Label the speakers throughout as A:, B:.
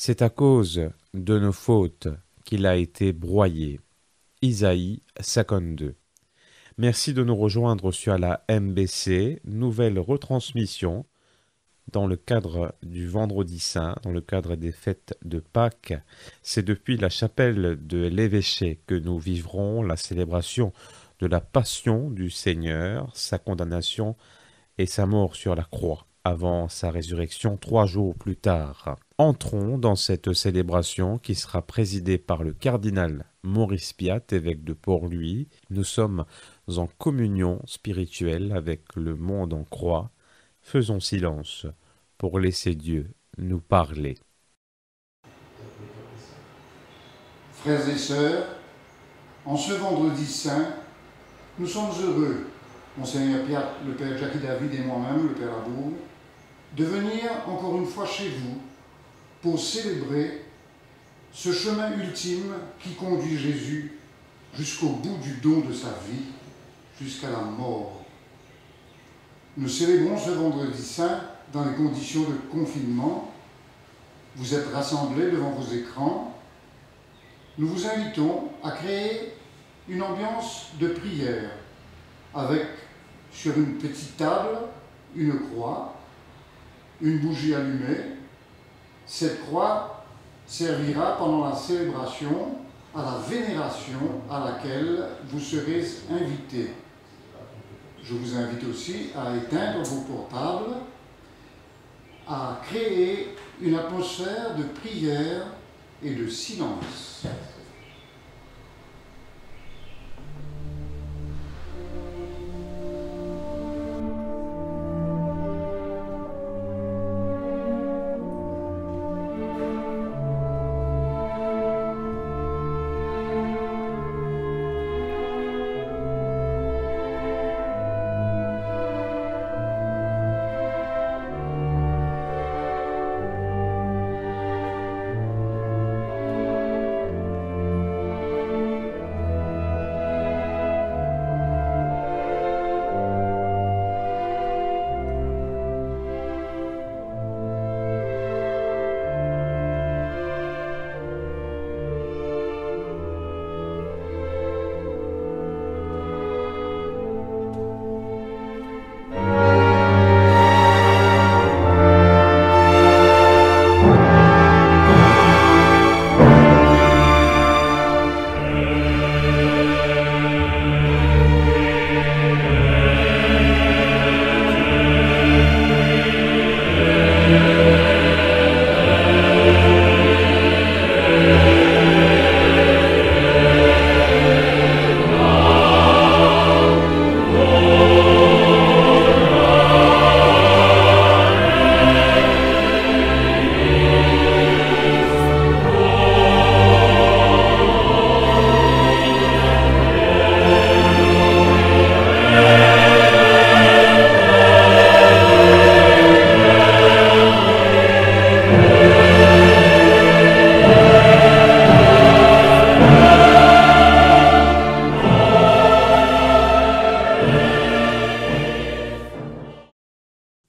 A: C'est à cause de nos fautes qu'il a été broyé. Isaïe 52. Merci de nous rejoindre sur la MBC, nouvelle retransmission dans le cadre du Vendredi Saint, dans le cadre des fêtes de Pâques. C'est depuis la chapelle de l'évêché que nous vivrons la célébration de la passion du Seigneur, sa condamnation et sa mort sur la croix, avant sa résurrection 3 jours plus tard. Entrons dans cette célébration qui sera présidée par le cardinal Maurice Piat, évêque de Port-Louis. Nous sommes en communion spirituelle avec le monde en croix. Faisons silence pour laisser Dieu nous parler.
B: Frères et sœurs, en ce vendredi saint, nous sommes heureux, Monseigneur Piat, le Père Jackie David et moi-même, le Père Abour, de venir encore une fois chez vous pour célébrer ce chemin ultime qui conduit Jésus jusqu'au bout du don de sa vie, jusqu'à la mort. Nous célébrons ce vendredi saint dans les conditions de confinement. Vous êtes rassemblés devant vos écrans. Nous vous invitons à créer une ambiance de prière avec, sur une petite table, une croix, une bougie allumée. Cette croix servira pendant la célébration à la vénération à laquelle vous serez invités. Je vous invite aussi à éteindre vos portables, à créer une atmosphère de prière et de silence.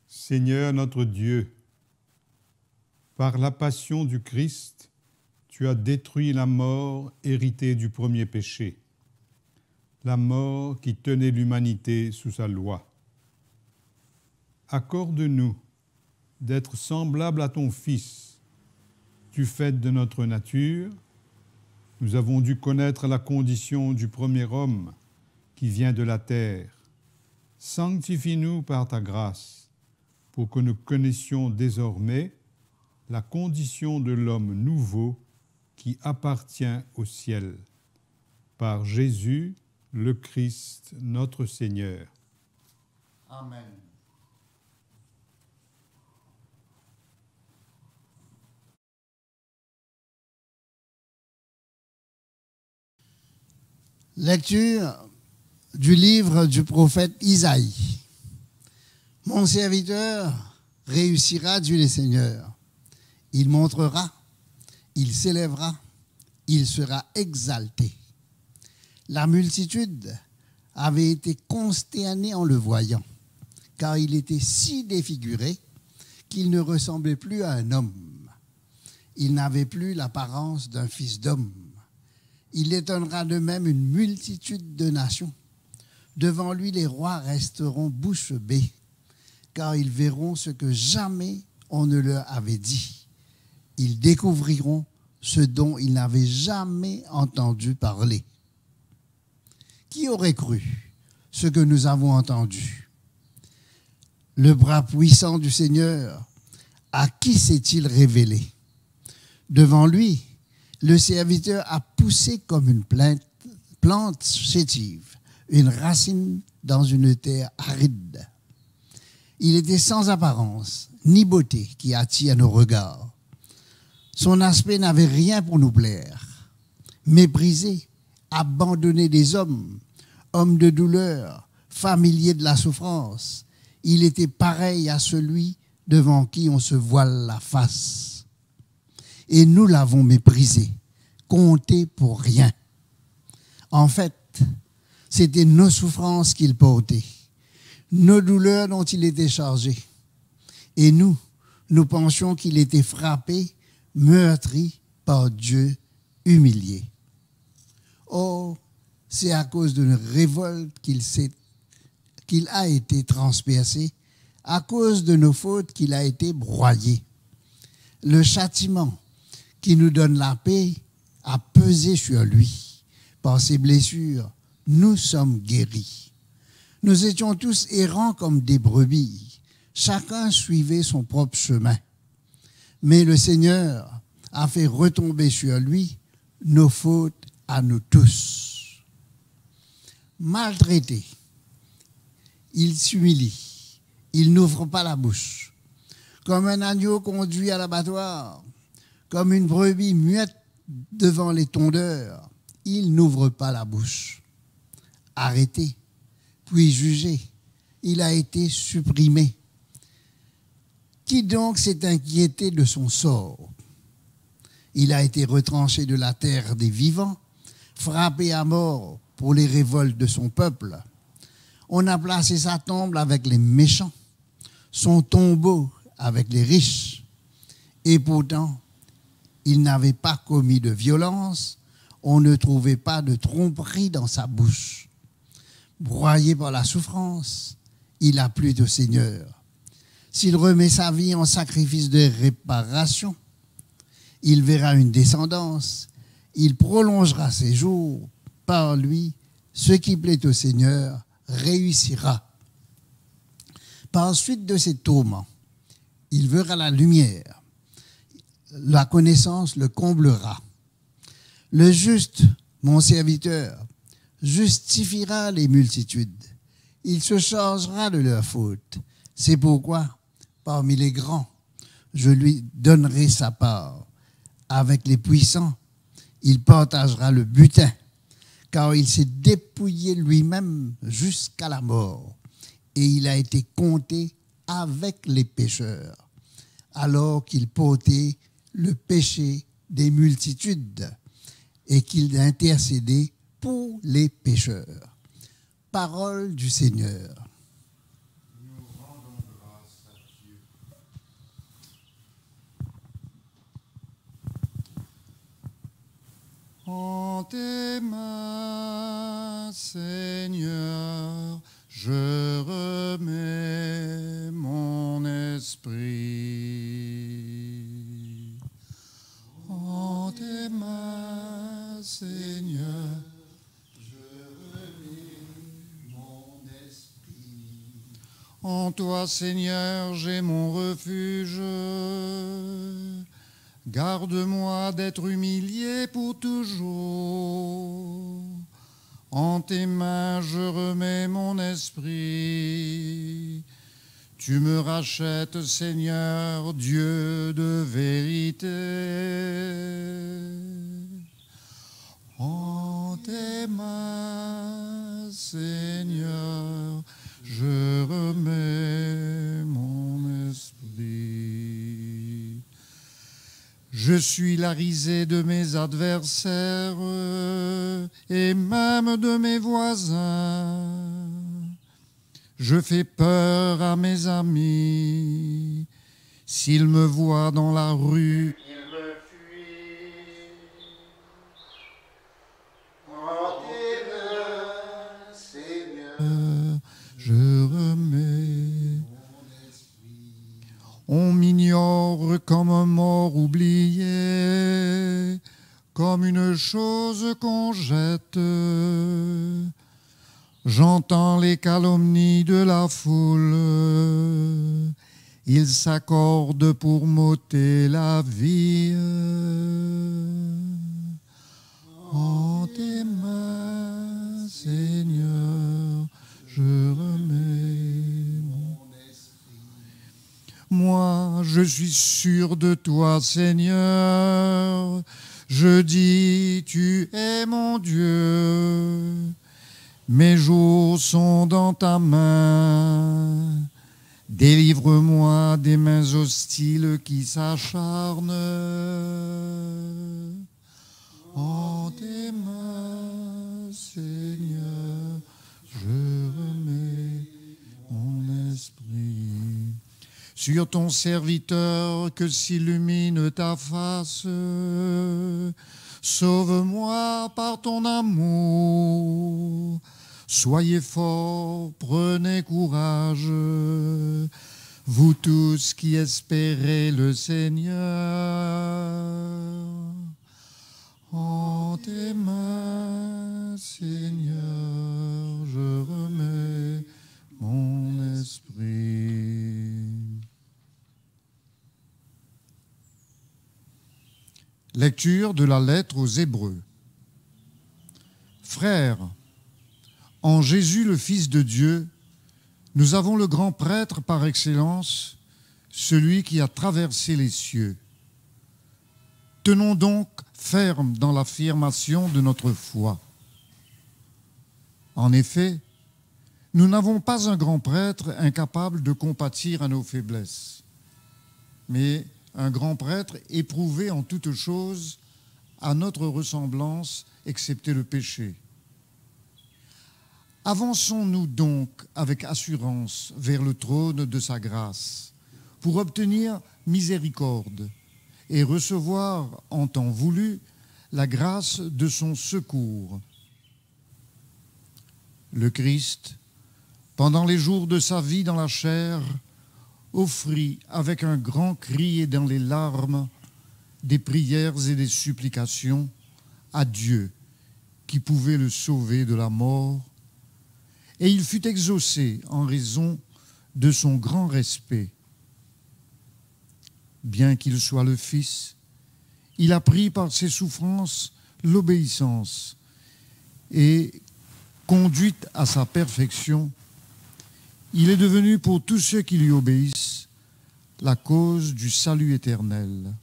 C: Seigneur notre Dieu, par la passion du Christ, tu as détruit la mort héritée du premier péché, la mort qui tenait l'humanité sous sa loi. Accorde-nous d'être semblables à ton Fils, du fait de notre nature. Nous avons dû connaître la condition du premier homme qui vient de la terre. Sanctifie-nous par ta grâce, pour que nous connaissions désormais la condition de l'homme nouveau qui appartient au ciel. Par Jésus, le Christ, notre Seigneur.
B: Amen.
D: Lecture du livre du prophète Isaïe. Mon serviteur réussira, Dieu le Seigneur. Il montrera, il s'élèvera, il sera exalté. La multitude avait été consternée en le voyant, car il était si défiguré qu'il ne ressemblait plus à un homme. Il n'avait plus l'apparence d'un fils d'homme. Il étonnera de même une multitude de nations. Devant lui, les rois resteront bouche bée, car ils verront ce que jamais on ne leur avait dit. Ils découvriront ce dont ils n'avaient jamais entendu parler. Qui aurait cru ce que nous avons entendu? Le bras puissant du Seigneur, à qui s'est-il révélé? Devant lui, le serviteur a poussé comme une plante chétive, une racine dans une terre aride. Il était sans apparence, ni beauté qui attire nos regards. Son aspect n'avait rien pour nous plaire. Méprisé, abandonné des hommes, homme de douleur, familier de la souffrance, il était pareil à celui devant qui on se voile la face. Et nous l'avons méprisé, compté pour rien. En fait, c'était nos souffrances qu'il portait, nos douleurs dont il était chargé. Et nous pensions qu'il était frappé, meurtri par Dieu, humilié. Oh, c'est à cause d'une révolte qu'il a été transpercé, à cause de nos fautes qu'il a été broyé. Le châtiment qui nous donne la paix a pesé sur lui. Par ses blessures, nous sommes guéris. Nous étions tous errants comme des brebis. Chacun suivait son propre chemin. Mais le Seigneur a fait retomber sur lui nos fautes à nous tous. Maltraité, il s'humilie, il n'ouvre pas la bouche. Comme un agneau conduit à l'abattoir, comme une brebis muette devant les tondeurs, il n'ouvre pas la bouche. Arrêté, puis jugé, il a été supprimé. Qui donc s'est inquiété de son sort? Il a été retranché de la terre des vivants, frappé à mort pour les révoltes de son peuple. On a placé sa tombe avec les méchants, son tombeau avec les riches. Et pourtant, il n'avait pas commis de violence, on ne trouvait pas de tromperie dans sa bouche. Broyé par la souffrance, il a plu au Seigneur. S'il remet sa vie en sacrifice de réparation, il verra une descendance, il prolongera ses jours. Par lui, ce qui plaît au Seigneur réussira. Par suite de ses tourments, il verra la lumière. La connaissance le comblera. Le juste, mon serviteur, justifiera les multitudes. Il se chargera de leurs fautes. C'est pourquoi, parmi les grands, je lui donnerai sa part. Avec les puissants, il partagera le butin, car il s'est dépouillé lui-même jusqu'à la mort, et il a été compté avec les pécheurs, alors qu'il portait le péché des multitudes et qu'il intercédait pour les pécheurs. Parole du Seigneur.
B: En tes mains, Seigneur, je remets mon esprit. En tes mains, Seigneur, je remets mon esprit. En toi, Seigneur, j'ai mon refuge. Garde-moi d'être humilié pour toujours. En tes mains, je remets mon esprit. Tu me rachètes, Seigneur, Dieu de vérité. En tes mains, Seigneur, je remets mon esprit. Je suis la risée de mes adversaires et même de mes voisins. Je fais peur à mes amis. S'ils me voient dans la rue, ils me oublié comme une chose qu'on jette. J'entends les calomnies de la foule. Ils s'accordent pour m'ôter la vie. En tes mains, Seigneur, je remets mon esprit. Moi, je suis sûr de toi, Seigneur. Je dis, tu es mon Dieu. Mes jours sont dans ta main. Délivre-moi des mains hostiles qui s'acharnent. En tes mains, Seigneur, je remets mon esprit. Sur ton serviteur que s'illumine ta face, sauve-moi par ton amour. Soyez forts, prenez courage, vous tous qui espérez le Seigneur. En tes mains, Seigneur, je remets mon esprit. Lecture de la lettre aux Hébreux. Frères, en Jésus le Fils de Dieu, nous avons le grand prêtre par excellence, celui qui a traversé les cieux. Tenons donc ferme dans l'affirmation de notre foi. En effet, nous n'avons pas un grand prêtre incapable de compatir à nos faiblesses, mais un grand prêtre éprouvé en toutes choses à notre ressemblance, excepté le péché. Avançons-nous donc avec assurance vers le trône de sa grâce pour obtenir miséricorde et recevoir en temps voulu la grâce de son secours. Le Christ, pendant les jours de sa vie dans la chair, offrit avec un grand cri et dans les larmes des prières et des supplications à Dieu qui pouvait le sauver de la mort, et il fut exaucé en raison de son grand respect. Bien qu'il soit le Fils, il a pris par ses souffrances l'obéissance et, conduite à sa perfection, il est devenu pour tous ceux qui lui obéissent la cause du salut éternel.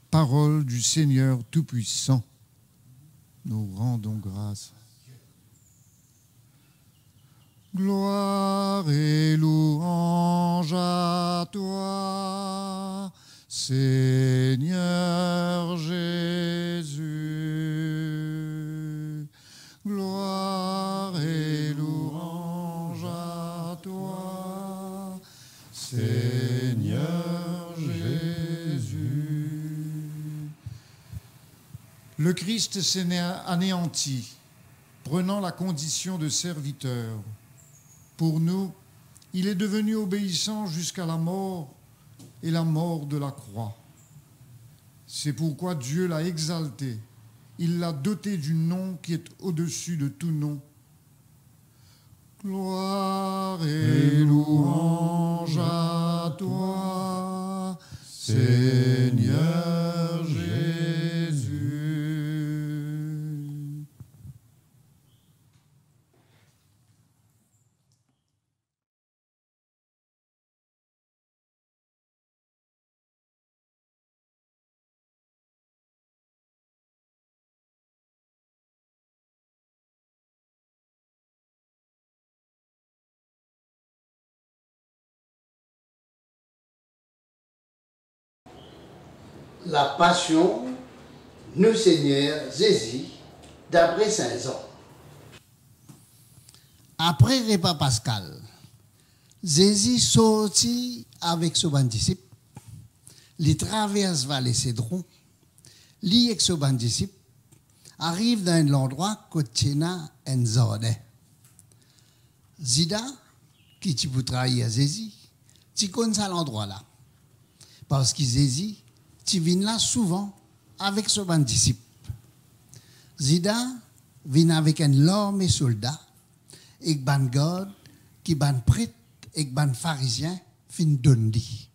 B: Parole du Seigneur Tout-Puissant. Nous rendons grâce. Gloire et louange à toi, Seigneur Jésus. Gloire et louange à toi, Seigneur Jésus. Le Christ s'est anéanti, prenant la condition de serviteur. Pour nous, il est devenu obéissant jusqu'à la mort et la mort de la croix. C'est pourquoi Dieu l'a exalté. Il l'a doté du nom qui est au-dessus de tout nom. Gloire et louange à toi, Seigneur Jésus.
D: La Passion, nous Seigneur Jésus, d'après Saint Jean. Après le repas pascal, Jésus sortit avec son disciple, il traverse vallée Cédron, lui avec son disciple, arrive dans l'endroit côté un jardin. Zida, qui tu peux trahir Jésus, tu connais ça l'endroit là. Parce que Jésus tu viens là souvent avec ce ban disciple. Zida vient avec un l'armée soldat, et ban garde, qui ban prêtre, et ban pharisien, fin dondi.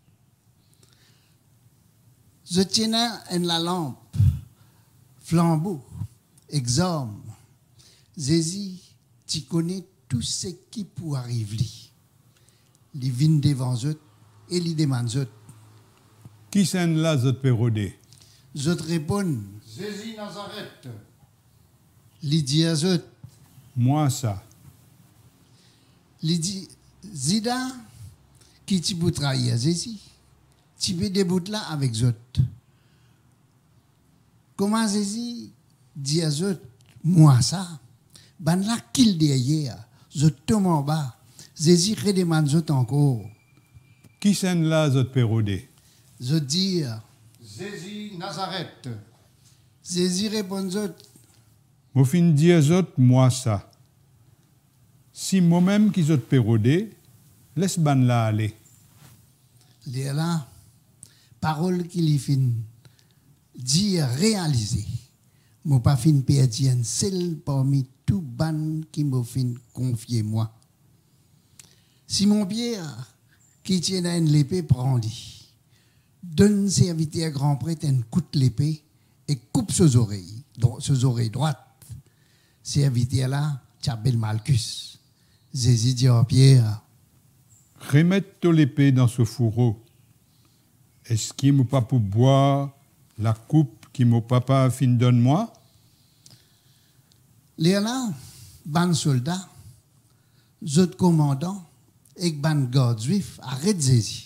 D: Je tiens en la lampe, flambeau, exorme. Jésus, tu connais tout ce qui peut arriver. Les vignes devant eux et les demandent eux.
C: Qui s'en là, zot pérodé?
D: Je te réponds,
B: Jésus Nazareth.
D: les dit à eux,
C: Moi, ça.
D: les dit, Zida, qui tu peux trahir Jésus, tu peux débuter là avec eux. Comment Jésus dit à eux, moi ça, ben là qu'il derrière, je tombe en bas, Jésus redemande eux encore.
C: Qui s'en là, zot pérodé?
D: Je dis,
B: Jésus Nazareth.
D: Jésus répond eux,
C: Mo fin dire zot, moi, ça. Si moi-même qui zot pérodé, laisse ban là aller.
D: les là, parole qu'il y fin, dire réaliser. Moi pas fin perdre un seul parmi tout ban qui m'a fin confier moi. Simon Pierre, qui tient à une l'épée, prend-lui. Donne serviteur grand prêtre un coup de l'épée et coupe ses oreilles droites. Serviteur là, t'appelle Malchus. Jésus dit à Pierre,
C: Remette l'épée dans ce fourreau. Est-ce qu'il m'a pas pour boire la coupe qui mon papa fin donne-moi?
D: les là, ban soldat, zot commandant, et ban garde juif, arrête Jésus.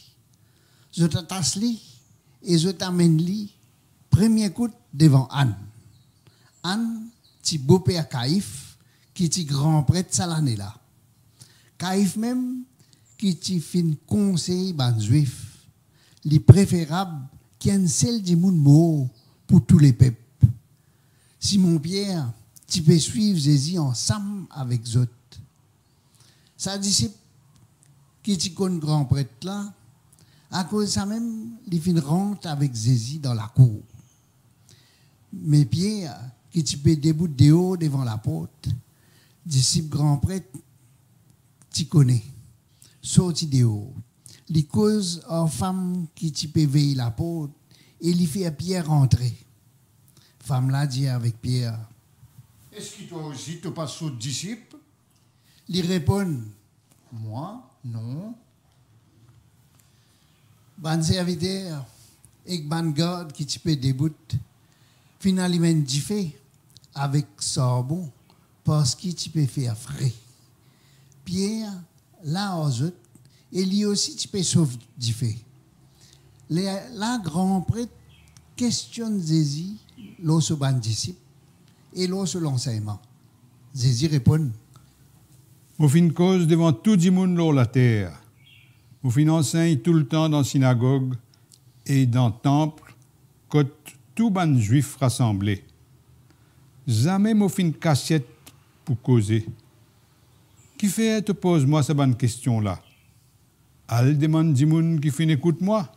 D: Je t'attache li et je t'amène li, premier coup devant Anne. Anne, ti beau-père Caïphe, qui ti grand prêtre ça l'année là. Caïphe même, qui ti fin conseil ban juif, li préférable qu'un seul du monde mort pour tous les peuples. Simon Pierre, tu peux suivre Jésus ensemble avec eux. Sa disciple, qui ti connaît grand prêtre là, à cause de ça même, il fin rentre avec Jésus dans la cour. Mais Pierre, qui tu peux debout de haut devant la porte, disciple grand prêtre, tu connais, sorti de haut. Il cause aux femmes qui tu peux veiller la porte et il fait à Pierre rentrer. Femme là dit avec Pierre,
B: Est-ce que toi aussi tu passes aux disciples?
D: il répond,
B: Moi, non.
D: ban serviteur et ban garde qui tu peux debout, finalement dit fait avec sabon parce que tu peux faire frais. Pierre, là aux autres, et lui aussi tu peux sauver du fait. La grand prêtre questionne Jésus, lorsque ban disciple, et lorsque l'enseignement. Jésus répond,
C: Mo fin cause devant tout le monde sur la terre. Mo fin enseigne tout le temps dans la synagogue et dans le temple, quand tout ban juif rassemblé. Jamais mo fin cassette pour causer. Qui fait te pose-moi cette bonne question-là? Al demande du monde qui fin écoute moi.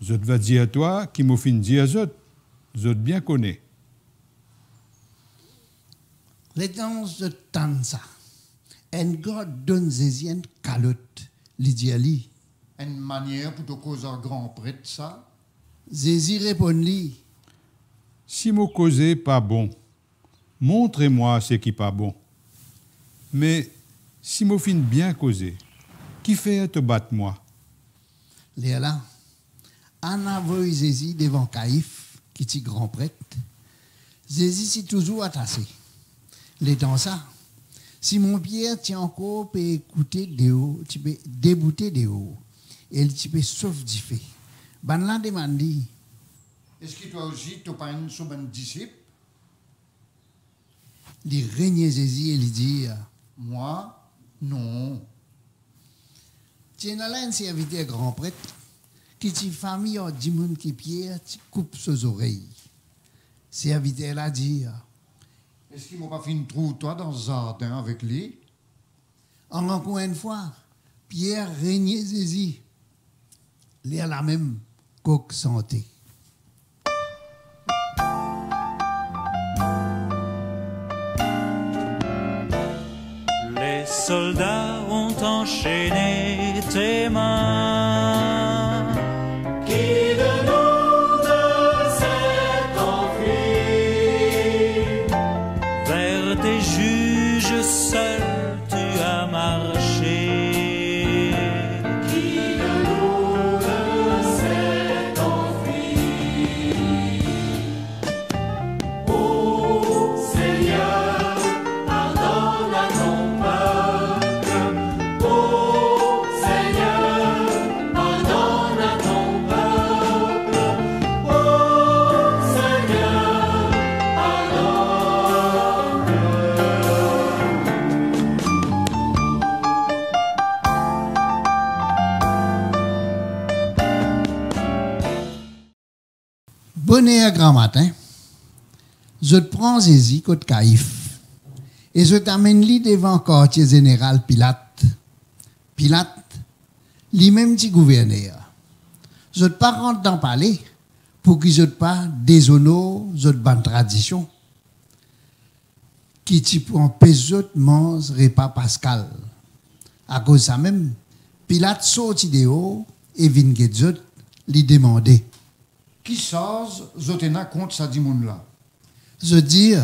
C: Je te vais dire à toi qui mo fin dire à zot. Zot bien connaît.
D: les temps de temps ça, un gars donne Jésus une calotte, il dit à lui.
B: Une manière pour te causer un grand prêtre, ça?
D: Jésus répond lui,
C: Si mo causé pas bon, montrez-moi ce qui pas bon. Mais si mo fin bien causé, qui fait te battre moi?
D: là, en envoie Jésus devant Caïphe, qui est grand prêtre. Jésus s'est toujours attaché. Les temps ça, Simon Pierre tient encore pour écouter de haut, tu peux débouter de haut. Et tu peux sauf du fait. Ben là demande,
B: Est-ce que toi aussi tu pas un sous un disciple?
D: il règne Jésus et il dit,
B: Moi, non.
D: tiens là un serviteur grand prêtre, qui est famille du monde qui Pierre, tu coupe ses oreilles. Serviteur là dit,
B: Est-ce qu'il m'a pas fait une trou, toi, dans le jardin avec lui?
D: encore une fois, Pierre régnait Jésus. Il a la même coque santé. Bonnet grand matin, je te prends Jésus côté Caïphe et je t'amène lui devant le quartier général Pilate. Pilate, lui-même petit gouverneur. Je te pas rentre dans le palais pour que je te pas déshonore je te bonne tradition. Qui t'y prend pesot mange repas pascal. À cause de ça même, Pilate sorti dehors et vient que lui demander.
B: Qui saz zotena contre sa dimoun là?
D: Je dis,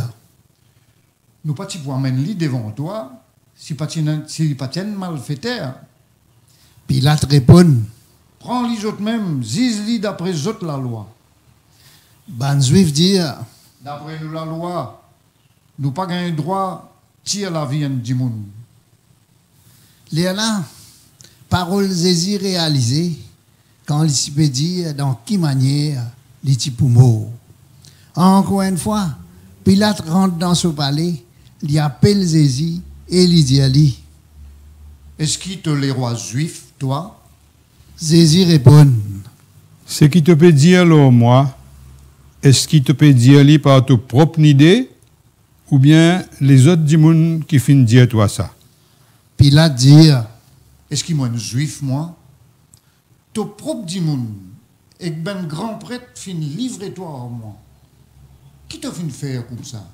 B: Nous pas tu pour amener lui devant toi si pas tienne malfaiteur.
D: Pilate répond,
B: Prends les autres même, zise-li d'après autres la loi.
D: ban juif dit,
B: D'après nous la loi, nous pas gagné droit tire la vie du monde.
D: là, parole Jésus réalisée, quand il s'y peut dire dans quelle manière il t'y pour mort. Encore une fois, Pilate rentre dans ce palais, il appelle Jésus et il dit à lui.
B: Est-ce qu'il te les rois juifs, toi?
D: Jésus répond,
C: Ce qui te peut dire là, moi, est-ce qu'il te peut dire lui par ta propre idée ou bien les autres du monde qui finissent dire toi ça?
D: Pilate dit,
B: Est-ce qu'il m'a un juif, moi? Ton propre dimoun, et que ben grand prêtre fin livrer toi à moi. Qui t'a fait faire comme ça?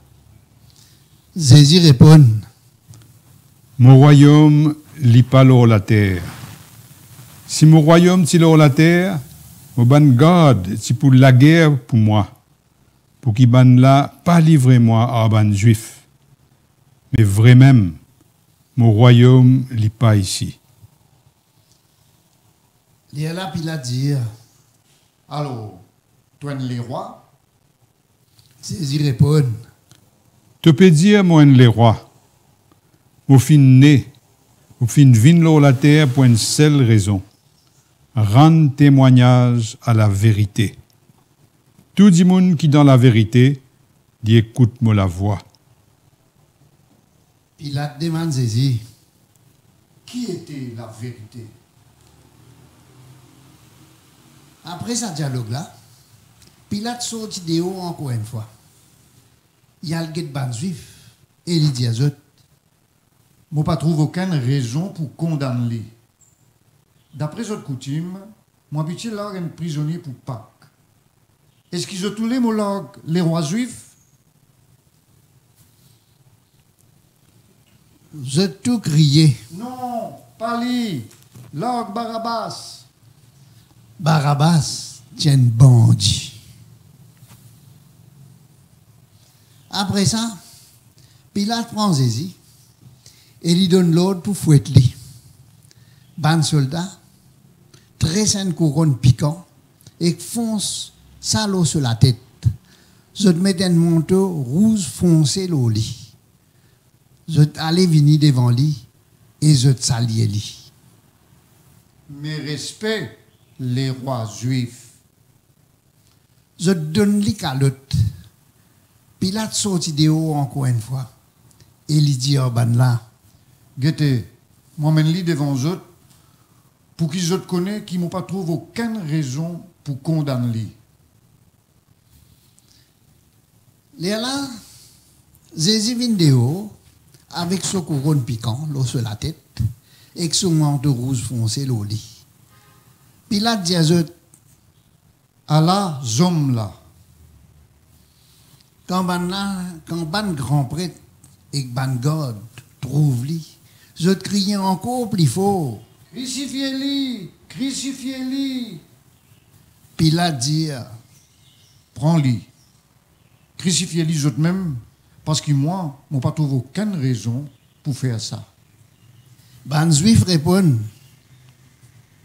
D: Jésus répond,
C: Mon royaume lit pas l'or la terre. Si mon royaume c'est l'or la terre, mon ban garde c'est pour la guerre pour moi, pour qu'il ban là pas livrer moi à ban juif. Mais vrai même, mon royaume lit pas ici.
D: là Pilate dit,
B: Alors, toi les rois?
D: Jésus répond,
C: Te peux dire moi les rois, au fin né, au fin vin l'or la terre pour une seule raison, rendre témoignage à la vérité. Tout le monde qui dans la vérité, dit écoute-moi la voix.
D: Pilate demande Jésus,
B: Qui était la vérité?
D: après ce dialogue-là, Pilate sortit dehors encore une fois. Il y a le guet ban juif et il dit à eux,
B: Moi pas trouve aucune raison pour condamner. D'après votre coutume, moi habitué là un prisonnier pour Pâques. Est-ce qu'ils ont tous les rois juifs?
D: je tout crié,
B: Non, pas lui. L'orgue Barabbas.
D: Barabbas tient bandit. Après ça, Pilate prend Jésus et lui donne l'ordre pour fouetter lui. Ban soldat, très une couronne piquant et fonce salaud sur la tête. Je te mets un manteau rouge foncé au lit. Je t'allais venir devant lui et je te saluais lui.
B: Mais respect les rois juifs.
D: Je te donne les calottes. Pilate sortit dehors encore une fois. Et il dit à ban là,
B: Guettez, moi mène lui devant eux pour qu'ils autres connaissent qu'ils m'ont pas trouvé aucune raison pour condamner.
D: là, Jésus vient dehors avec son couronne piquant, l'eau sur la tête, et son manteau rouge foncé au lit. Pilate dit à eux,
B: Allah, zom là.
D: quand ban grand prêtre et ban God trouve lui, je te criais encore plus fort.
B: Crucifiez-lui, crucifiez-lui.
D: Pilate dit,
B: Prends-lui. Crucifiez-lui eux même parce que moi, je n'ai pas trouvé aucune raison pour faire ça.
D: ban juif répond,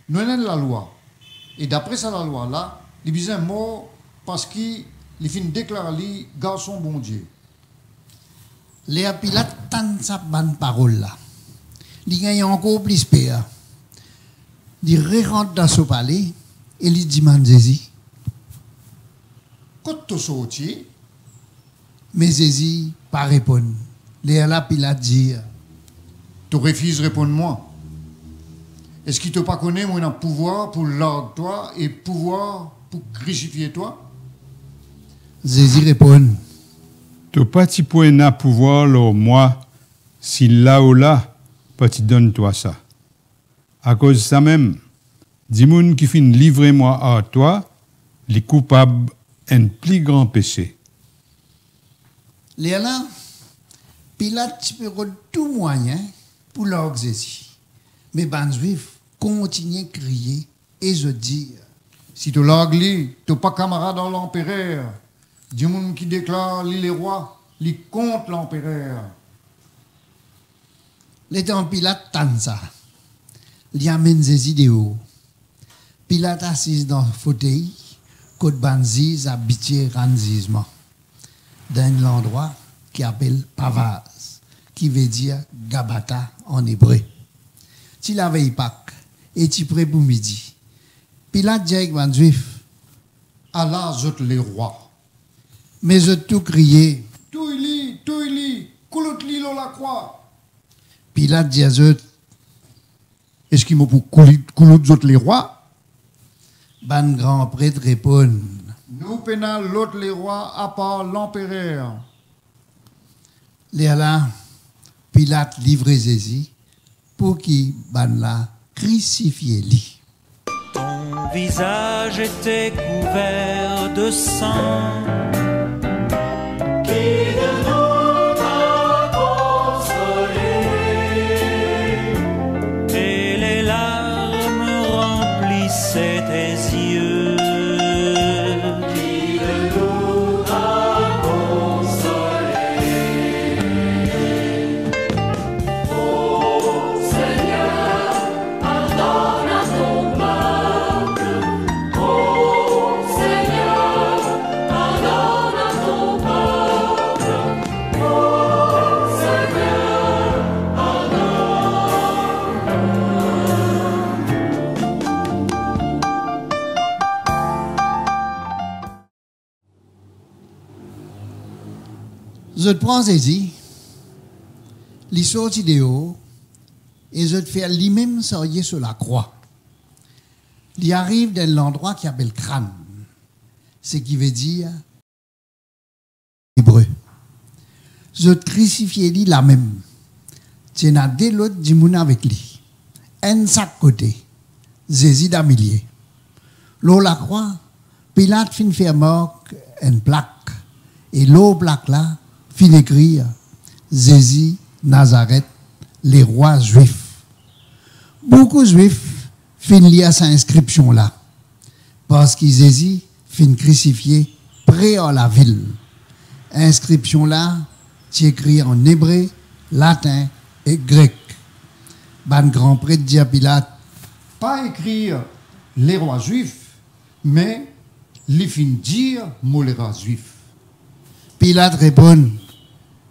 B: Nous avons la loi. Et d'après ça, la loi là, il est mort parce qu'il fin déclaré garçon bon Dieu.
D: Léa Pilate tente sa bonne parole là. Il gagne encore plus peur. Il rentre dans ce palais et il demande Jésus.
B: Quand tu es sorti,
D: Mais Jésus pas répondre. Léa Pilate dit,
B: tu refuses de répondre moi. Est-ce qu'il ne te pas connaît, moi, j'ai un pouvoir pour larguer toi et pouvoir pour crucifier toi?
D: Jésus répond.
C: Tu pas ti point pouvoir là moi si là ou là pas ti donne toi ça. À cause de ça même, dis moun qui fin livrer moi à toi, les coupables un plus grand péché.
D: Là, Pilate peut tout moyen pour leur Jésus. Mais les Juifs continuent à crier et se dire.
B: Si tu l'as tu n'es pas camarade dans l'empereur. Du monde qui déclare lui les rois, lui contre l'empereur.
D: L'étant Pilate tente ça. Il amène ses idéaux. Pilate assis dans le fauteuil, côte banzise habitué ranzisement. Dans l'endroit qui appelle Pavaz, qui veut dire Gabata en hébreu. Tu la veille Pâques et tu prêt pour midi. Pilate dit avec les Juifs,
B: Allah zot les rois.
D: mais je tout crié.
B: Touili, couloute li la croix.
D: Pilate dit à eux,
B: Est-ce qu'il m'a pour couloute zot les rois?
D: ban grand prêtre répond.
B: Nous pénal l'autre les rois à part l'empereur.
D: Là, Pilate livre Jésus pour qu'il ban la crucifie lui.
E: Ton visage était couvert de sang. Qui de nous a consolé? Et les larmes remplissaient tes yeux. Qui de nous a consolé? Oh Seigneur, pardonne à ton peuple. Oh Seigneur, pardonne à ton peuple. Oh Seigneur, pardonne.
D: Je te prends Jésus, les sorties de haut, et je te fais lui-même sortir sur la croix. Il arrive dans l'endroit qui appelle crâne, ce qui veut dire hébreu. Je te crucifie lui la même. Tu as deux l'autre du monde avec lui. Un sac côté, Jésus d'amilier. L'eau la croix, Pilate fin faire mort une plaque. Et l'eau plaque là, fin écrire Jésus, Nazareth, les rois juifs. Beaucoup de juifs fin lire cette inscription là. Parce que Jésus fin crucifié près à la ville. Inscription là, c'est écrit en hébreu, latin et grec. Ban grand prêtre dit à Pilate,
B: Pas écrire les rois juifs, mais les fin dire moi les rois juifs.
D: Pilate répond,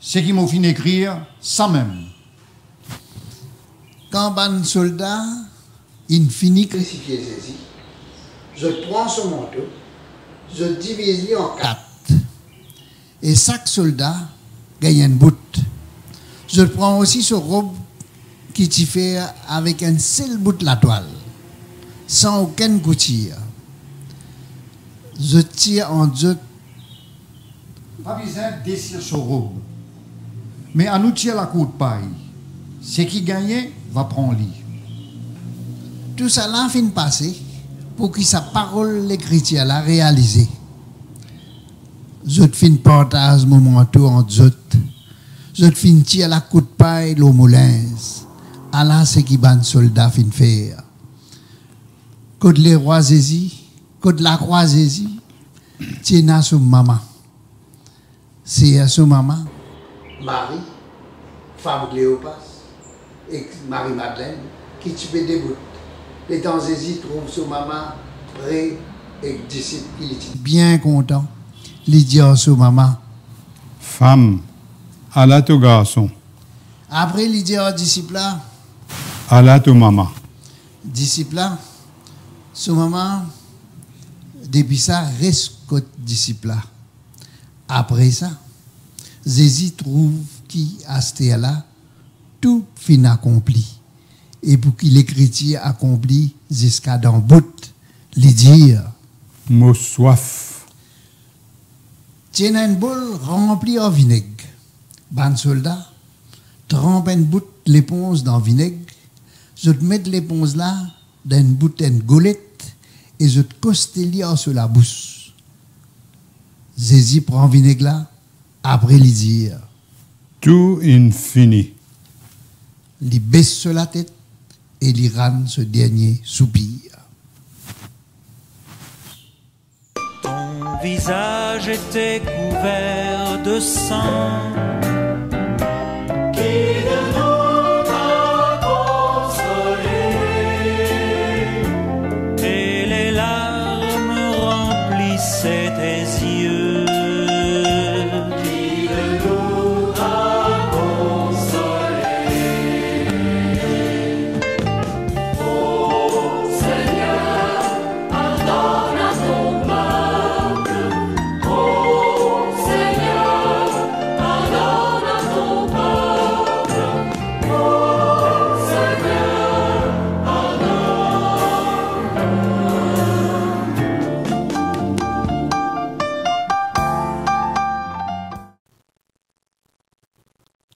B: C'est qui m'ont fin écrire ça même.
D: quand ban soldat, il finit crucifier Jésus, je prends son manteau, je divise lui en quatre. Et chaque soldat gagne une bout. Je prends aussi ce robe qui t'y fait avec un seul bout de la toile, sans aucune couture. Je tire en deux.
B: Pas besoin de décider son robe. Mais à nous tirer la cour de paille. Ce qui gagne va prendre lit.
D: Tout ça là fin passer pour que sa parole l'écriture l'a réalisé. Je te fin partage mon manteau en deux. Je te fin tirer la coup de paille l'eau moulin. Allah ce qui ban soldat fin faire. Côte les rois Jésus, côte la croix Jésus, tiens sur maman. C'est à son maman. Marie, femme Cléopas, et Marie-Madeleine, qui tuait des bouts. Les temps Jésus trouve son maman près et disciple. Il est bien content. Il dit à son maman.
C: Femme, Allah ton garçon,
D: Après, il dit au disciple là,
C: Allah ton maman.
D: disciple là, son maman, depuis ça, reste côté disciple là. Après ça, Jésus trouve qui à ce là tout fin accompli. Et pour qu'il l'écriture accompli jusqu'à dans bout, lui dire,
C: Mo soif,
D: Tiens une boule remplie en vinaigre. Ban soldat, trempe une bout l'éponge dans le vinaigre. Je te mets l'éponge là dans une bouteille golette et je te costeli sur la bouche. Zézi prend vinaigre là, après lui dire.
C: Tout infini.
D: Il baisse sur la tête et il rame ce dernier soupir.
E: Ton visage était couvert de sang. Qui de nous t'a consolé? Et les larmes remplissaient tes yeux. Qui de nous t'a consolé? Oh Seigneur, pardonne à ton peuple. Oh Seigneur, pardonne à ton peuple. Oh Seigneur,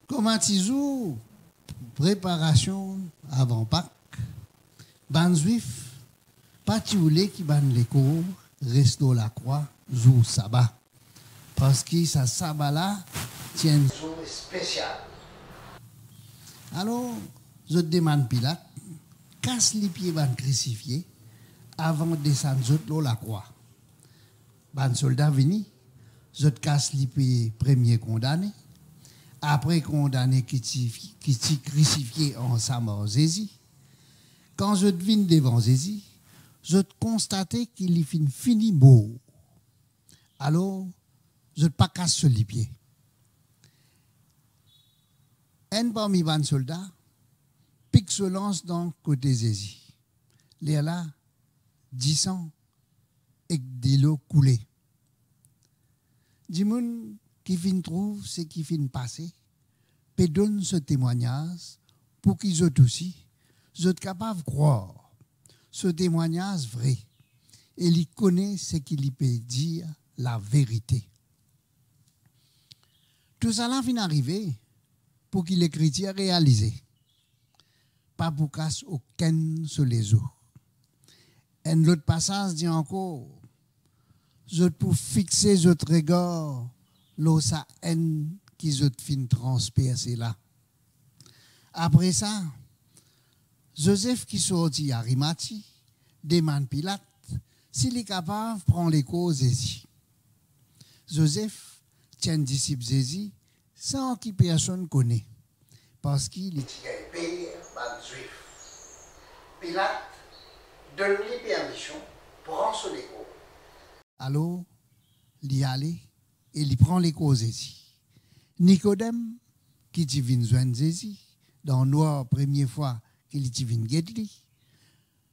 D: Comment tizou, préparation avant Pâques, ban juif, pas tioulé qui ban les cours, reste dans la croix, jour sabbat. Parce que ça sabbat là, tient une jour spécial. Alors, je demande Pilate, casse les pieds ban crucifié, avant de descendre dans la croix. Ban soldat vini, je casse les pieds premier condamné. Après condamné qui t'y crucifié ensemble en Jésus, quand je devine devant Jésus, je constatais qu'il y fini beau. Alors, je ne pas casse sur les pieds. Un parmi les soldats, pique se lance dans côté Jésus. Les là, 10 ans, et de l'eau coulée. Dis-moi, qui fin trouve ce qui fin passer, peut donner ce témoignage pour qu'ils soient aussi, soient capables de croire ce témoignage vrai et ils connaissent ce qu'il peut dire la vérité. Tout ça là fin arriver pour qu'il les chrétiens réalisent, pas pour casse aucun sur les eaux. Un autre passage dit encore, je pour fixer votre regard l'eau sa haine qui se fin transpercer là. Après ça, Joseph qui sortit à Arimathie demande Pilate s'il est capable de prendre les causes Jésus. Joseph tient disciple Jésus sans qui personne connaît parce qu'il est père par juif. Pilate donne-lui permission pour prendre sur les causes. Alors, il y allait et il prend les causes Jésus. Nicodème, qui t'y vient joindre Jésus, dans le noir, première fois qu'il t'y vient guérir,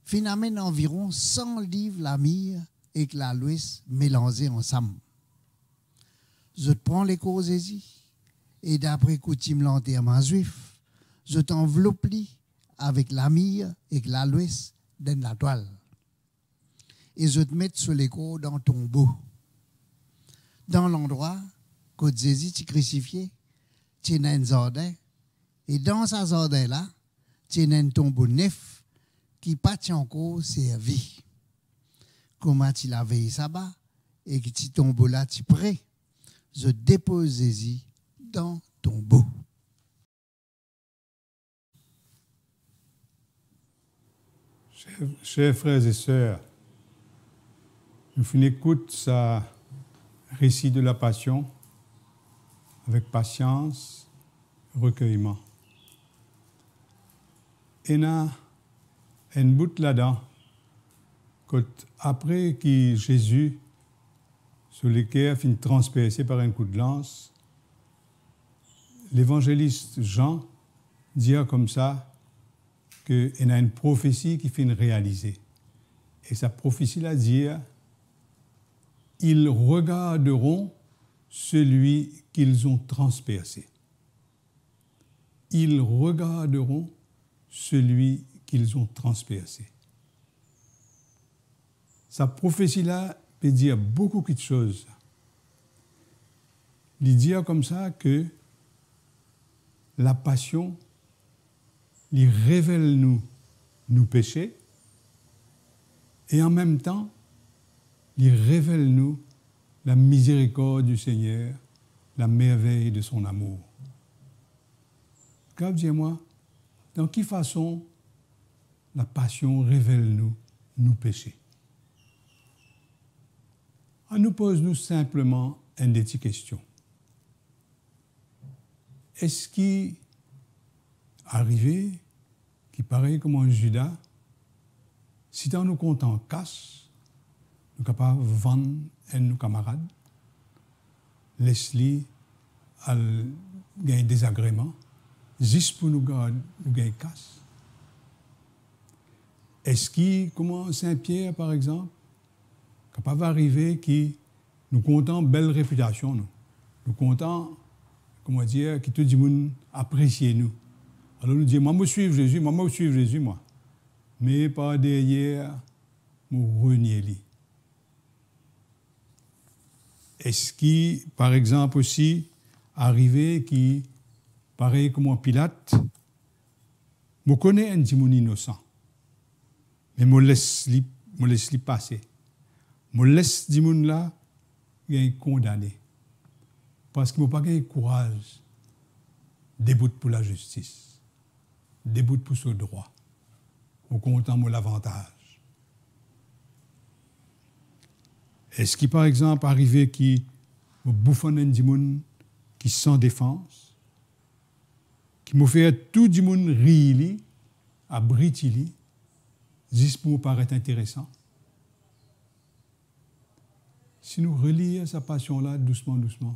D: finalement environ 100 livres la mire et que la louise mélangés ensemble. Je te prends les causes Jésus, et d'après coutume l'enterrement juif, je t'enveloppe avec la mire et que la louise dans la toile. Et je te mets sur les causes dans ton beau. Dans l'endroit que Jésus t'y crucifié, tu as un jardin, et dans ce jardin-là, tu as un tombeau neuf qui pas encore servi. Comment tu l'as veillé sabbat, et que tu tombeau là, tu prêt, je dépose Jésus dans ton beau.
C: Chers frères et sœurs, nous écoutons ça récit de la passion avec patience, recueillement. Et il y a un bout là-dedans, après que Jésus, sur lequel fin transpercé par un coup de lance, l'évangéliste Jean dit comme ça qu'il y a une prophétie qui fin réalisée. Et sa prophétie-là dit ils regarderont celui qu'ils ont transpercé. Ils regarderont celui qu'ils ont transpercé. Sa prophétie-là peut dire beaucoup de choses. il dit comme ça que la passion, il révèle nous péchés, et en même temps, il révèle nous la miséricorde du Seigneur, la merveille de son amour. Quand dis-moi, dans quelle façon la passion révèle nous péchés? On nous pose simplement une petite question. Est-ce qu'il arrivé, qui paraît comme un Judas, si dans nous comptons casse, nous sommes capables de vendre à nos camarades, laisse-les gagner des agréments, juste pour nous gagner casse? Est-ce qu'il, comme Saint-Pierre par exemple, capable d'arriver qui nous comptons belle réputation, nous comptons, comment dire, que tout le monde apprécie nous. Alors nous disons, moi, je suis Jésus, moi. Mais par derrière, nous renier lui. Est-ce qui, par exemple aussi, arrivé qui, pareil comme un Pilate, je connais un démon innocent, mais je laisse lui passer. Je laisse démon là, condamné. Parce qu'il n'a pas de courage, debout pour la justice, debout pour ce droit, au content de l'avantage. Est-ce qu'il, par exemple, arrivé qui bouffonne un démon qui sans défense, qui m'a fait tout le monde rire, abriter, juste pour paraître intéressant? Si nous relions sa passion-là doucement, nous sommes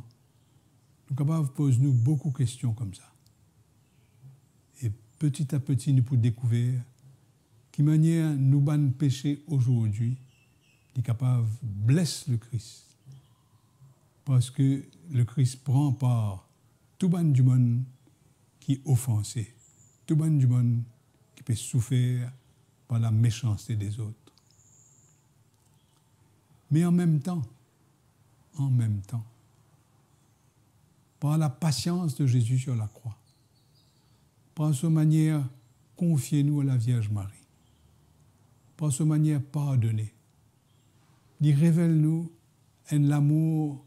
C: capables de poser beaucoup de questions comme ça. Et petit à petit, nous pouvons découvrir qui manière nous ban péché aujourd'hui, est capable de blesser le Christ. Parce que le Christ prend part tout ban du monde qui est offensé, tout ban du monde qui peut souffrir par la méchanceté des autres. Mais en même temps, par la patience de Jésus sur la croix, par sa manière, confiez-nous à la Vierge Marie, par sa manière, pardonnez. Il révèle-nous un amour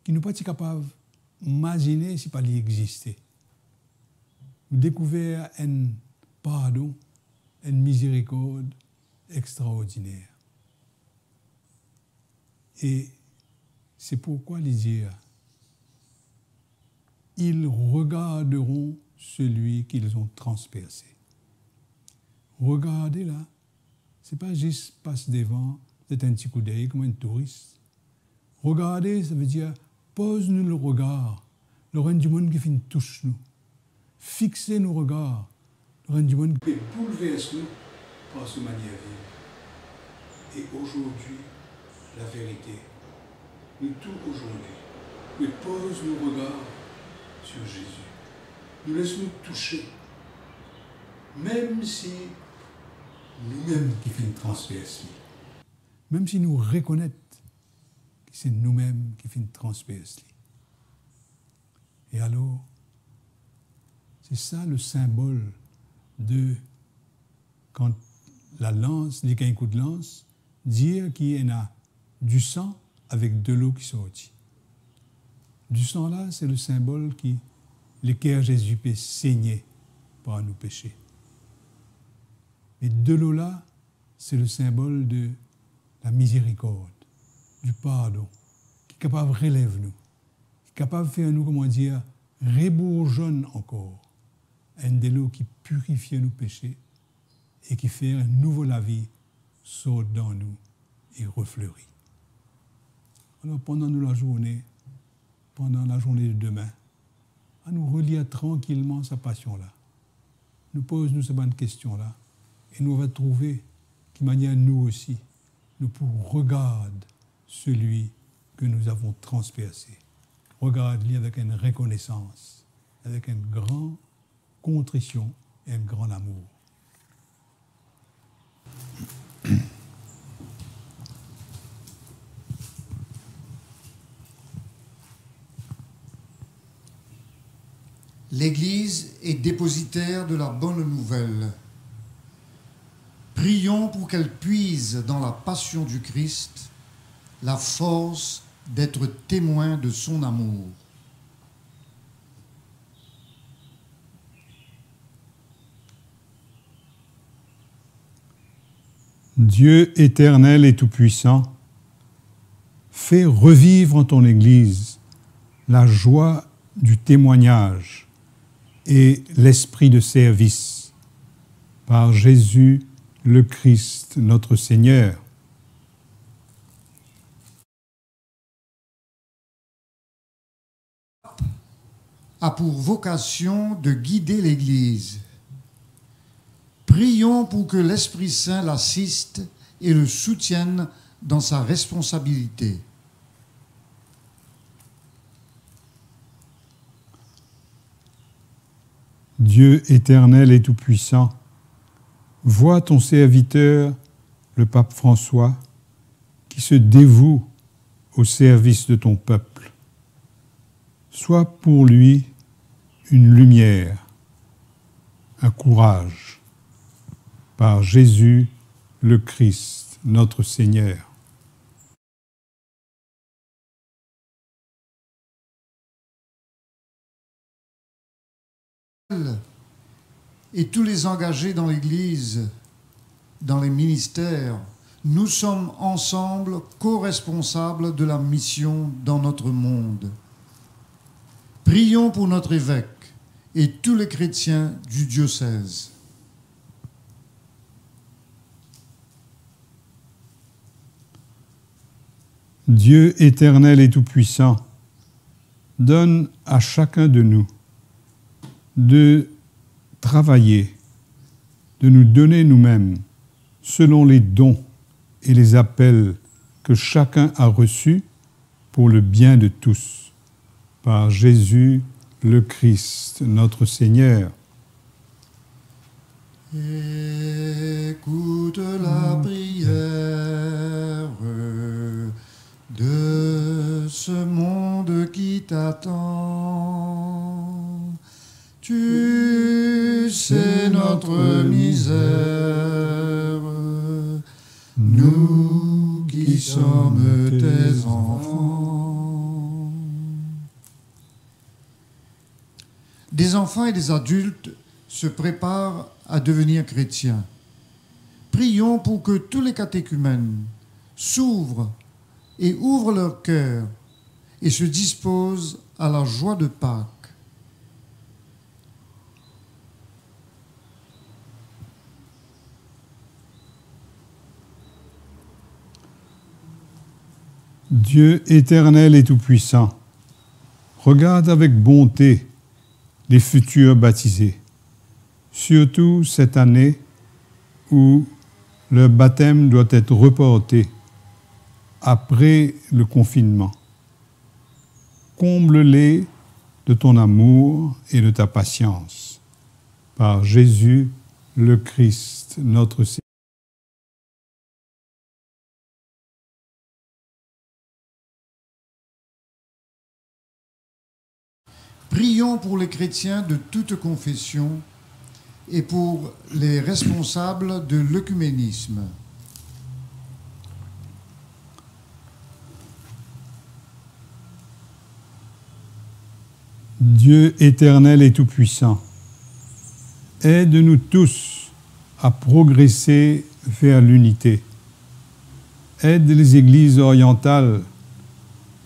C: qui nous pas capable d'imaginer si pas exister. Nous découvrons un pardon, une miséricorde extraordinaire. Et c'est pourquoi les dire, ils regarderont celui qu'ils ont transpercé. Regardez là, ce n'est pas juste passe devant, c'est un petit coup d'œil comme un touriste. Regardez, ça veut dire, pose-nous le regard, le règne du monde qui fait une touche nous. Fixez nos regards, le règne du monde qui bouleverse nous par ce manière de vivre. Et aujourd'hui, la vérité, nous tout aujourd'hui, nous pose nos regards sur Jésus. Nous laissons toucher, même si nous-mêmes qui faisons transpercer, même si nous reconnaissons que c'est nous-mêmes qui faisons transpercer. Et alors, c'est ça le symbole de quand la lance, les un coup de lance, dire qu'il y a du sang avec de l'eau qui sortit. Du sang là, c'est le symbole qui, lequel Jésus peut saigner par nos péchés. Et de l'eau là, c'est le symbole de la miséricorde, du pardon, qui est capable de relève nous, qui est capable de faire nous, comment dire, rebourgeonne encore, un de l'eau qui purifie nos péchés et qui fait un nouveau la vie saute dans nous et refleurit. Alors pendant la journée de demain, à nous relire tranquillement sa passion-là. Nous pose-nous ces bonnes questions-là et nous va trouver qui manière nous aussi, nous pouvons regarder celui que nous avons transpercé. Regarde-le avec une reconnaissance, avec une grande contrition et un grand amour.
B: L'Église est dépositaire de la bonne nouvelle. Prions pour qu'elle puise dans la passion du Christ la force d'être témoin de son amour.
C: Dieu éternel et tout-puissant, fais revivre en ton Église la joie du témoignage et l'esprit de service par Jésus le Christ, notre Seigneur.
B: A pour vocation de guider l'Église. Prions pour que l'Esprit Saint l'assiste et le soutienne dans sa responsabilité.
C: Dieu éternel et tout-puissant, vois ton serviteur, le pape François, qui se dévoue au service de ton peuple. Sois pour lui une lumière, un courage, par Jésus le Christ, notre Seigneur.
B: Et tous les engagés dans l'Église, dans les ministères, nous sommes ensemble co-responsables de la mission dans notre monde. Prions pour notre évêque et tous les chrétiens du diocèse.
C: Dieu éternel et tout-puissant, donne à chacun de nous de travailler, de nous donner nous-mêmes selon les dons et les appels que chacun a reçus pour le bien de tous, par Jésus le Christ, notre Seigneur.
B: Écoute la prière de ce monde qui t'attend. Tu sais notre misère, nous qui sommes tes enfants. Des enfants et des adultes se préparent à devenir chrétiens. Prions pour que tous les catéchumènes s'ouvrent et ouvrent leur cœur et se disposent à la joie de Pâques.
C: Dieu éternel et tout-puissant, regarde avec bonté les futurs baptisés, surtout cette année où leur baptême doit être reporté après le confinement. Comble-les de ton amour et de ta patience, par Jésus le Christ, notre Seigneur.
B: Prions pour les chrétiens de toute confession et pour les responsables de l'œcuménisme.
C: Dieu éternel et tout-puissant, aide-nous tous à progresser vers l'unité. Aide les églises orientales,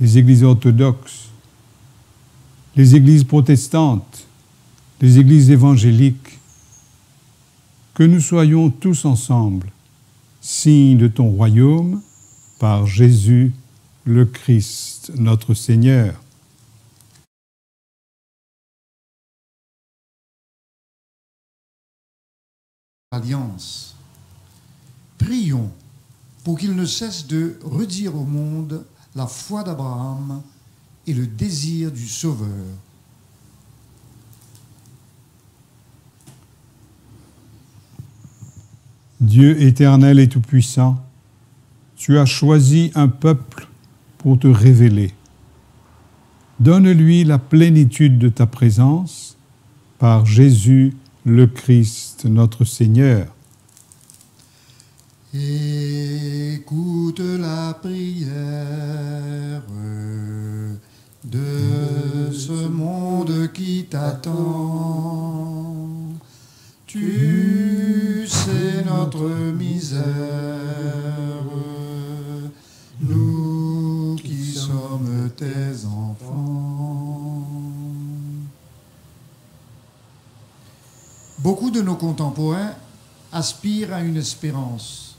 C: les églises orthodoxes, les églises protestantes, les églises évangéliques, que nous soyons tous ensemble, signe de ton royaume, par Jésus le Christ, notre Seigneur.
B: Alliance. Prions pour qu'il ne cesse de redire au monde la foi d'Abraham et le désir du Sauveur.
C: Dieu éternel et tout-puissant, tu as choisi un peuple pour te révéler. Donne-lui la plénitude de ta présence par Jésus le Christ, notre Seigneur.
B: Écoute la prière de ce monde qui t'attend. Tu sais notre misère, nous qui sommes tes enfants. Beaucoup de nos contemporains aspirent à une espérance.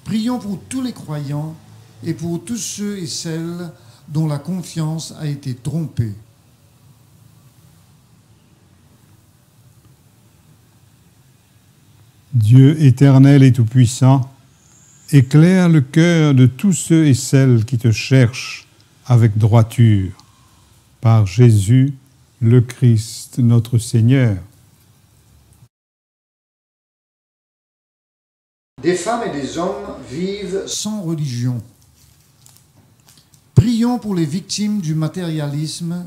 B: Prions pour tous les croyants et pour tous ceux et celles dont la confiance a été trompée.
C: Dieu éternel et tout-puissant, éclaire le cœur de tous ceux et celles qui te cherchent avec droiture, par Jésus le Christ, notre Seigneur.
B: Des femmes et des hommes vivent sans religion. Prions pour les victimes du matérialisme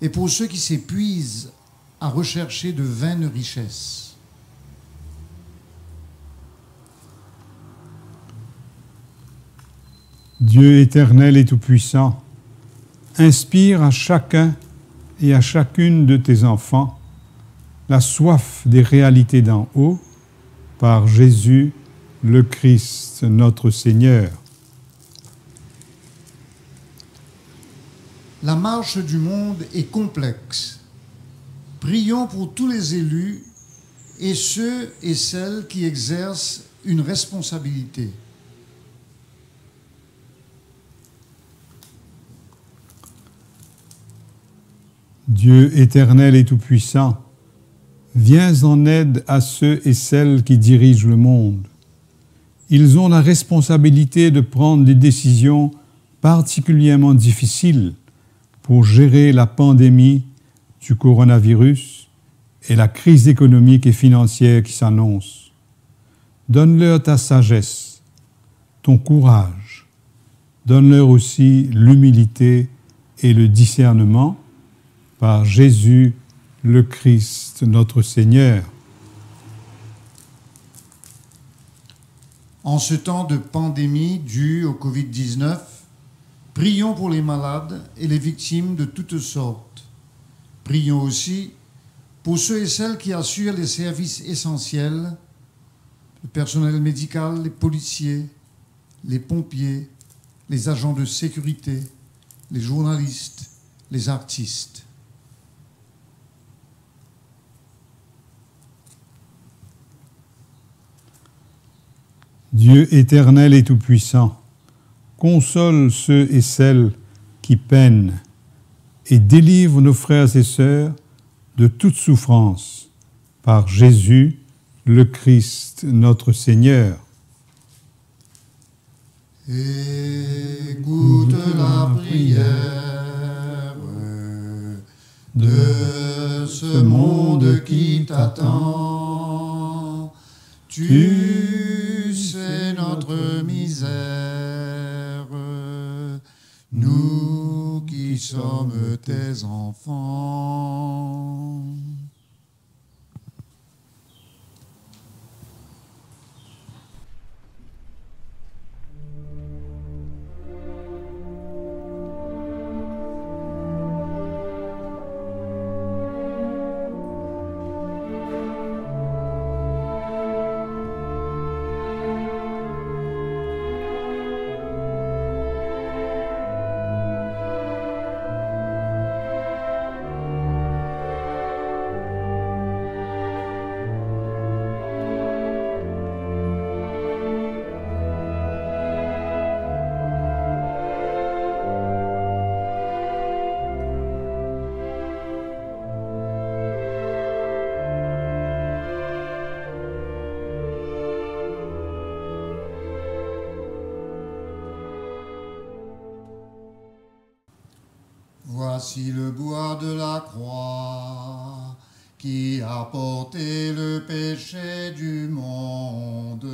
B: et pour ceux qui s'épuisent à rechercher de vaines richesses.
C: Dieu éternel et tout-puissant, inspire à chacun et à chacune de tes enfants la soif des réalités d'en haut, par Jésus le Christ, notre Seigneur.
B: La marche du monde est complexe. Prions pour tous les élus et ceux et celles qui exercent une responsabilité.
C: Dieu éternel et tout-puissant, viens en aide à ceux et celles qui dirigent le monde. Ils ont la responsabilité de prendre des décisions particulièrement difficiles pour gérer la pandémie du coronavirus et la crise économique et financière qui s'annonce. Donne-leur ta sagesse, ton courage. Donne-leur aussi l'humilité et le discernement, par Jésus le Christ, notre Seigneur.
B: En ce temps de pandémie due au Covid-19, prions pour les malades et les victimes de toutes sortes. Prions aussi pour ceux et celles qui assurent les services essentiels, le personnel médical, les policiers, les pompiers, les agents de sécurité, les journalistes, les artistes.
C: Dieu éternel et tout-puissant, console ceux et celles qui peinent et délivre nos frères et sœurs de toute souffrance, par Jésus le Christ, notre Seigneur.
B: Écoute la prière de ce monde qui t'attend. Tu sais notre misère, nous qui sommes tes enfants. Voici le bois de la croix qui a porté le péché du monde.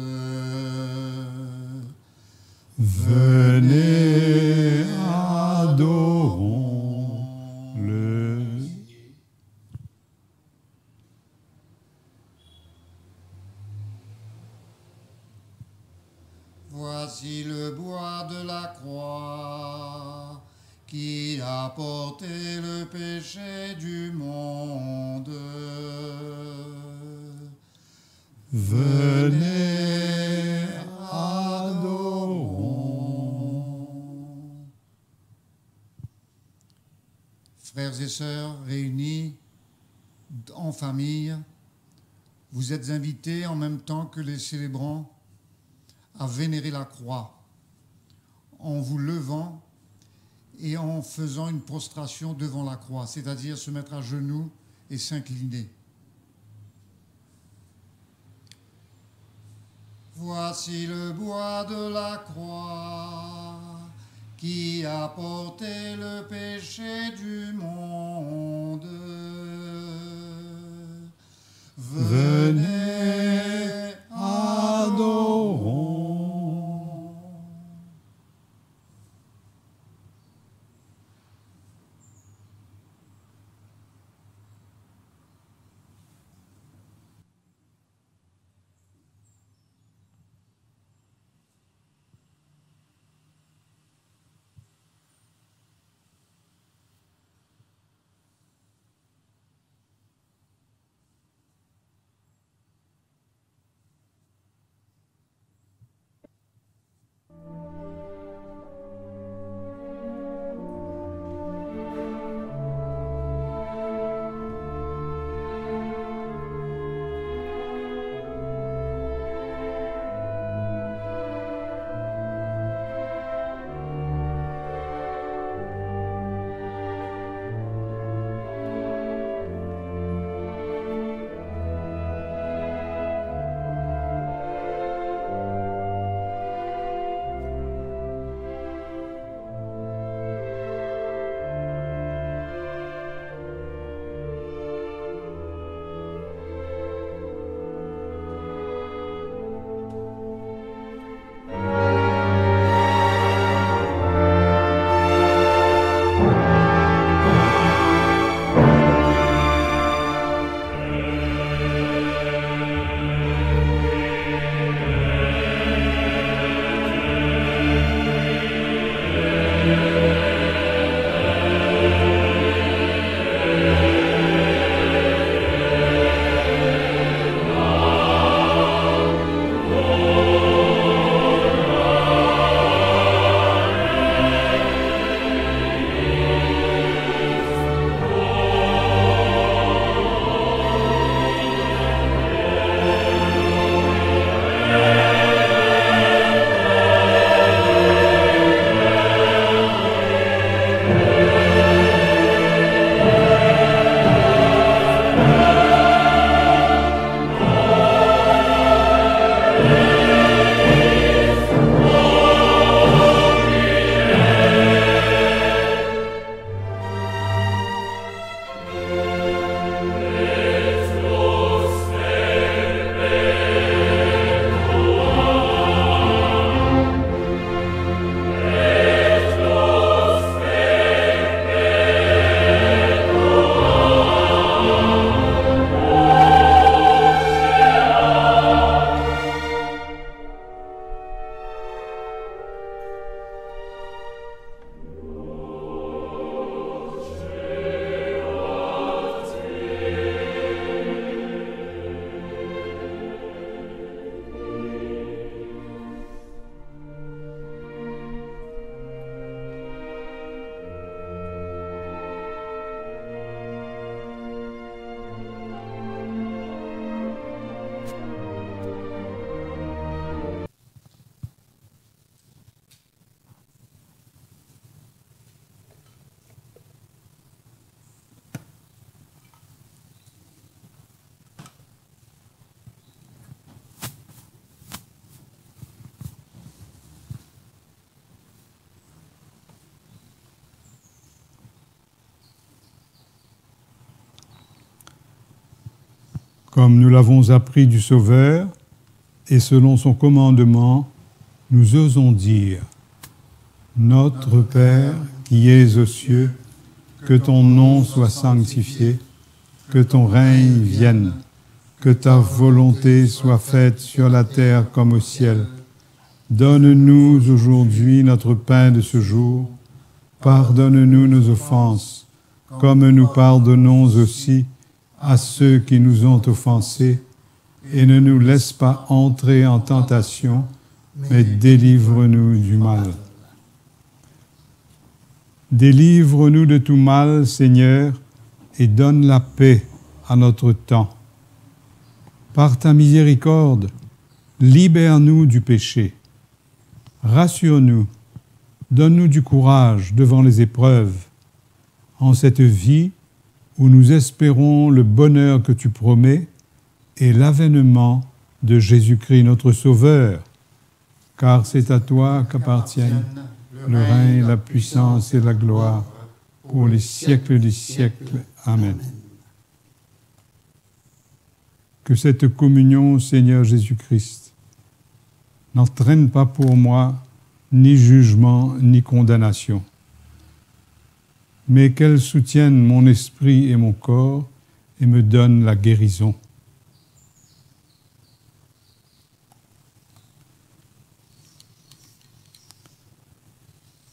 C: Venez, adorons-le.
B: qui a porté le péché du monde.
C: Venez, adorons.
B: Frères et sœurs réunis en famille, vous êtes invités en même temps que les célébrants à vénérer la croix en vous levant et en faisant une prostration devant la croix, c'est-à-dire se mettre à genoux et s'incliner. Voici le bois de la croix qui a porté le péché du monde. Venez, adorons.
C: Comme nous l'avons appris du Sauveur, et selon son commandement, nous osons dire « Notre Père qui es aux cieux, que ton nom soit sanctifié, que ton règne vienne, que ta volonté soit faite sur la terre comme au ciel. Donne-nous aujourd'hui notre pain de ce jour. Pardonne-nous nos offenses, comme nous pardonnons aussi à ceux qui nous ont offensés, et ne nous laisse pas entrer en tentation, mais délivre-nous du mal. Délivre-nous de tout mal, Seigneur, et donne la paix à notre temps. Par ta miséricorde, libère-nous du péché. Rassure-nous, donne-nous du courage devant les épreuves, en cette vie où nous espérons le bonheur que tu promets et l'avènement de Jésus-Christ notre Sauveur, car c'est à toi qu'appartiennent le règne, la puissance et la gloire pour les siècles des siècles. Amen. Que cette communion, Seigneur Jésus-Christ, n'entraîne pas pour moi ni jugement ni condamnation, mais qu'elle soutienne mon esprit et mon corps et me donne la guérison.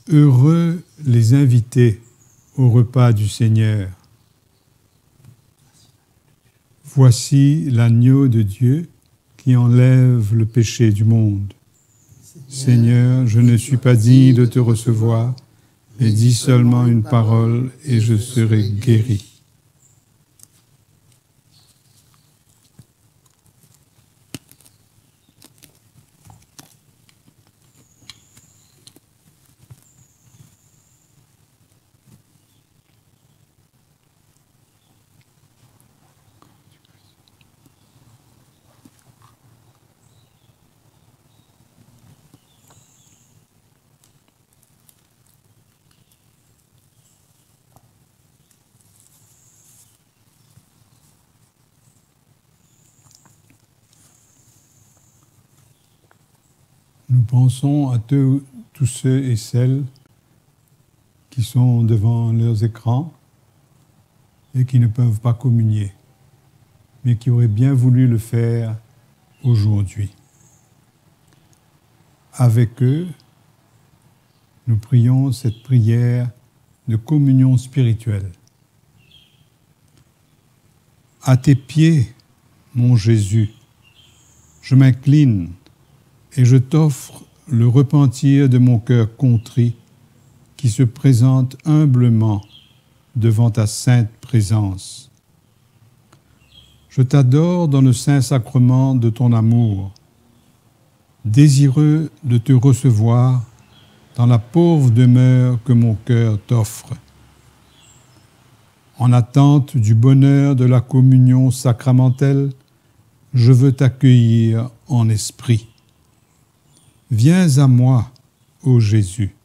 C: Heureux les invités au repas du Seigneur. Voici l'agneau de Dieu qui enlève le péché du monde. Seigneur, je ne suis pas digne de te recevoir, mais dis seulement une parole et je serai guéri. Nous pensons à tous ceux et celles qui sont devant leurs écrans et qui ne peuvent pas communier, mais qui auraient bien voulu le faire aujourd'hui. Avec eux, nous prions cette prière de communion spirituelle. À tes pieds, mon Jésus, je m'incline et je t'offre le repentir de mon cœur contrit qui se présente humblement devant ta sainte présence. Je t'adore dans le saint sacrement de ton amour, désireux de te recevoir dans la pauvre demeure que mon cœur t'offre. En attente du bonheur de la communion sacramentelle, je veux t'accueillir en esprit. Viens à moi, ô Jésus,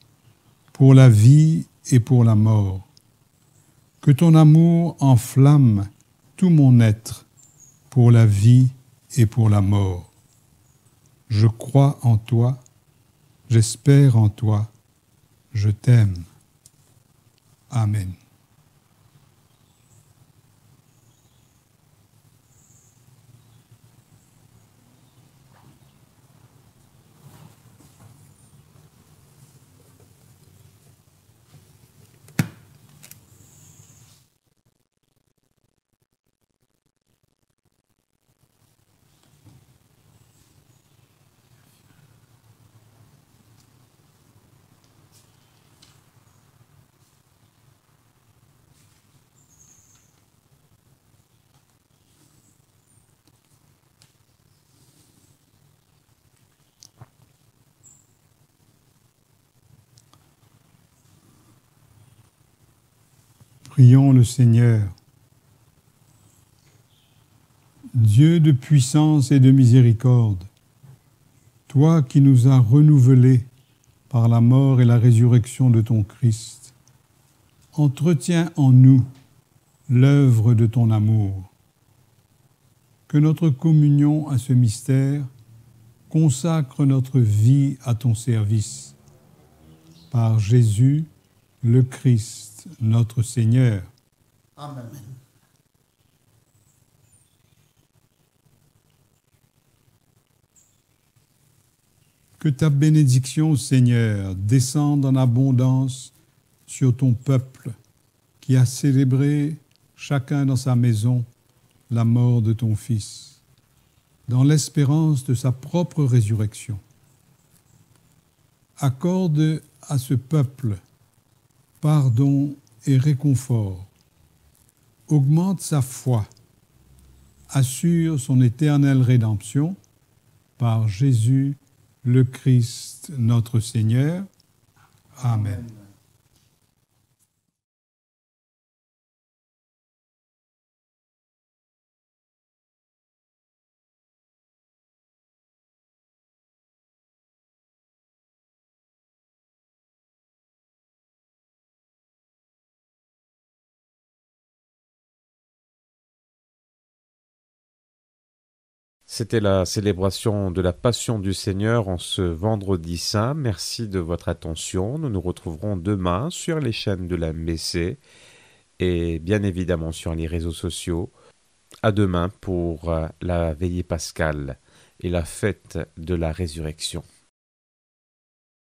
C: pour la vie et pour la mort. Que ton amour enflamme tout mon être pour la vie et pour la mort. Je crois en toi, j'espère en toi, je t'aime. Amen. Prions le Seigneur. Dieu de puissance et de miséricorde, toi qui nous as renouvelés par la mort et la résurrection de ton Christ, entretiens en nous l'œuvre de ton amour. Que notre communion à ce mystère consacre notre vie à ton service. Par Jésus, le Christ, notre Seigneur.
D: Amen.
C: Que ta bénédiction, Seigneur, descende en abondance sur ton peuple qui a célébré, chacun dans sa maison, la mort de ton Fils, dans l'espérance de sa propre résurrection. Accorde à ce peuple pardon et réconfort, augmente sa foi, assure son éternelle rédemption par Jésus le Christ notre Seigneur. Amen.
A: C'était la célébration de la Passion du Seigneur en ce vendredi saint. Merci de votre attention. Nous nous retrouverons demain sur les chaînes de la MBC et bien évidemment sur les réseaux sociaux. À demain pour la veillée pascale et la fête de la résurrection.